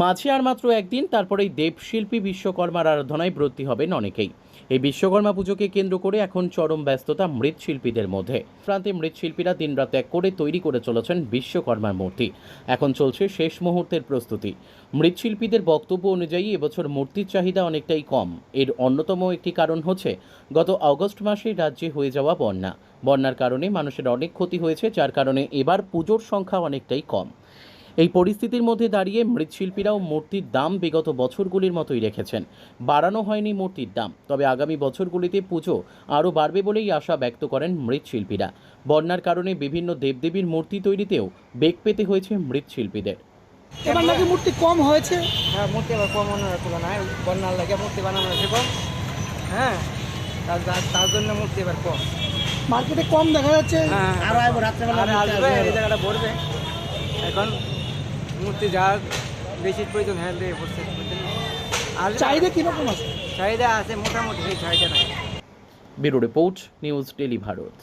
মাঝে আর মাত্র একদিন, তারপরেই দেবশিল্পী বিশ্বকর্মার আরাধনায় ব্রতী হবেন অনেকেই। এই বিশ্বকর্মা পুজোকে কেন্দ্র করে এখন চরম ব্যস্ততা মৃৎশিল্পীদের মধ্যে। প্রান্তে মৃৎশিল্পীরা দিনরাত এক করে তৈরি করে চলেছেন বিশ্বকর্মার মূর্তি। এখন চলছে শেষ মুহূর্তের প্রস্তুতি। মৃৎশিল্পীদের বক্তব্য অনুযায়ী এবছর মূর্তির চাহিদা অনেকটাই কম। এর অন্যতম একটি কারণ হচ্ছে গত আগস্ট মাসে রাজ্যে হয়ে যাওয়া বন্যার কারণে মানুষের অনেক ক্ষতি হয়েছে, যার কারণে এবার পুজোর সংখ্যা অনেকটাই কম। এই পরিস্থিতির মধ্যে দাঁড়িয়ে মৃৎশিল্পীরাও মূর্তির দাম বিগত বছরগুলির মতোই রেখেছেন। বাড়ানো হয়নি মূর্তির দাম, তবে আগামী বছরগুলিতে পুজো আরও বাড়বে বলেই আশা ব্যক্ত করেন মৃৎশিল্পীরা। বন্যার কারণে বিভিন্ন দেবদেবীর মূর্তি তৈরিতেও বেগ পেতে হয়েছে মৃৎশিল্পীদের। এবার নাকি মূর্তি কম হয়েছে। হ্যাঁ, মূর্তি এবার কম অন্যের তুলনায় বন্যার লাগে মূর্তি বানানো হয়েছে কম। হ্যাঁ, তার জন্য মূর্তি এবার কম মার্কেটে কম দেখা যাচ্ছে। হ্যাঁ, আরো আসবো রাত্রেবেলা আসবে, এই জায়গাটা ভরবে। এখন মূর্তি যা বেশি প্রয়োজন হয়ে পড়ছে। আর চাহিদা কিরকম আছে? চাহিদা আছে মোটামুটি, সেই চাহিদা নাই। Bureau report, news daily Bharat.